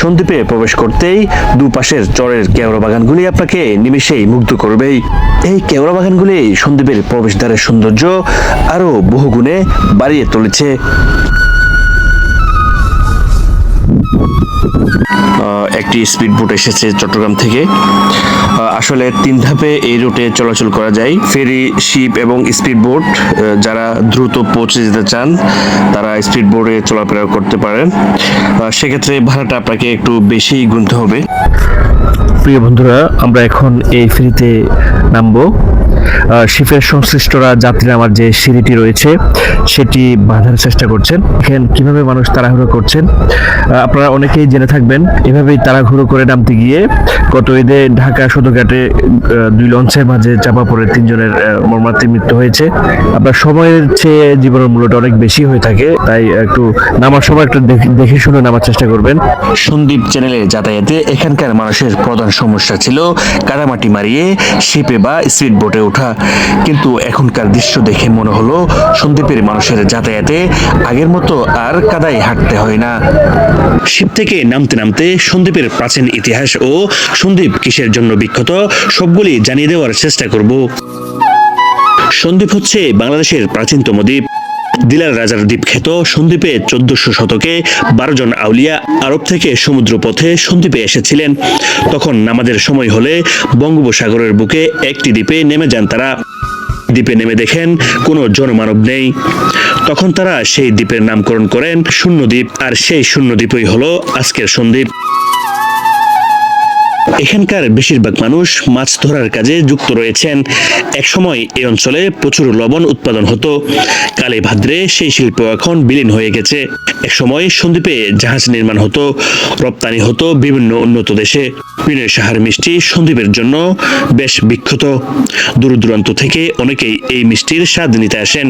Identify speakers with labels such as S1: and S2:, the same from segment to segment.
S1: সন্দ্বীপে প্রবেশ করতেই দুপাশের চরের কেওড়া বাগানগুলি আপনাকে নিমেষেই মুগ্ধ করবেই। এই কেওড়া বাগানগুলি সন্দ্বীপের প্রবেশদ্বারের সৌন্দর্য আরো বহুগুণে বাড়িয়ে তুলেছে। একটি স্পিড বোট এসেছে চট্টগ্রাম থেকে। আসলে 3 ধাপে এই রুটে চলাচল করা যায়, ফেরি, শিপ এবং স্পিড বোট। যারা দ্রুত পৌঁছে যেতে চান তারা স্পিড বোটে চলাফেরা করতে পারেন। সেক্ষেত্রে ভাড়াটা আপনাকে একটু বেশি গুনতে হবে। প্রিয় বন্ধুরা, আমরা এখন এই ফেরিতে নামবো। শিপের সংশ্লিষ্টরা যাত্রীরা আমার যে সিঁড়িটি রয়েছে সেটি বাঁধার চেষ্টা করছেন। দেখেন কিভাবে মানুষ তাড়াহুড়ো করছেন। আপনারা অনেকেই জেনে থাকবেন এভাবেই তাড়াহুড়ো করে নামতে গিয়ে গত ঈদে ঢাকা সদরঘাটে 2 লঞ্চের মাঝে চাপা পড়ে 3 জনের মর্মান্তিক মৃত্যু হয়েছে। আপনার সময়ের চেয়ে জীবনের মূল্যটা অনেক বেশি হয়ে থাকে, তাই একটু নামার সময় একটু দেখে শুনে নামার চেষ্টা করবেন। সন্দ্বীপ চ্যানেলে যাতায়াতে এখানকার মানুষের প্রধান সমস্যা ছিল কাদামাটি মারিয়ে শিপে বা স্পিড বোটে ওঠা। কিন্তু এখনকার দৃশ্য দেখে মনে হলো সন্দ্বীপের মানুষের যাতায়াতে আগের মতো আর কাদায় হাঁটতে হয় না। শিপ থেকে নামতে নামতে সন্দ্বীপের প্রাচীন ইতিহাস ও সন্দ্বীপ কিসের জন্য বিখ্যাত সবগুলি জানিয়ে দেওয়ার চেষ্টা করব। সন্দ্বীপ হচ্ছে বাংলাদেশের প্রাচীনতম দ্বীপ। দিলার রাজার দ্বীপ খ্যাত সন্দ্বীপে 1400 শতকে 12 জন আউলিয়া আরব থেকে সমুদ্র পথে সন্দ্বীপে এসেছিলেন। তখন নামাজের সময় হলে বঙ্গোপসাগরের বুকে একটি দ্বীপে নেমে যান তারা। দ্বীপে নেমে দেখেন কোনো জনমানব নেই। তখন তারা সেই দ্বীপের নামকরণ করেন শূন্যদ্বীপ, আর সেই শূন্যদ্বীপই হলো আজকের সন্দ্বীপ। এখানকার বেশিরভাগ মানুষ মাছ ধরার কাজে যুক্ত রয়েছেন। একসময় এই অঞ্চলে প্রচুর লবণ উৎপাদন হতো। কালে ভাদ্রে সেই শিল্প এখন বিলীন হয়ে গেছে। একসময় সন্দ্বীপে জাহাজ নির্মাণ হতো, রপ্তানি হতো বিভিন্ন উন্নত দেশে। বিনয় সাহার মিষ্টি সন্দ্বীপের জন্য বেশ বিখ্যাত। দূর দূরান্ত থেকে অনেকেই এই মিষ্টির স্বাদ নিতে আসেন।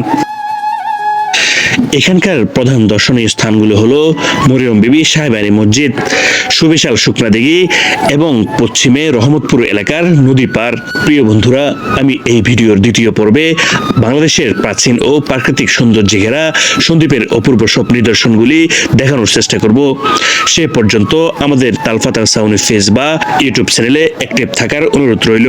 S1: এখানকার প্রধান দর্শনীয় স্থানগুলো হলো মরিয়ম বিবি সাহেবানী মসজিদ, সুবিশাল শুকনা দিঘি এবং পশ্চিমে রহমতপুর এলাকার নদী পার। প্রিয় বন্ধুরা, আমি এই ভিডিওর দ্বিতীয় পর্বে বাংলাদেশের প্রাচীন ও প্রাকৃতিক সৌন্দর্য ঘেরা সন্দ্বীপের অপূর্ব সব নিদর্শনগুলি দেখানোর চেষ্টা করব। সে পর্যন্ত আমাদের তালফাত আল সাউনি ফেস বা ইউটিউব চ্যানেলে অ্যাক্টিভ থাকার অনুরোধ রইল।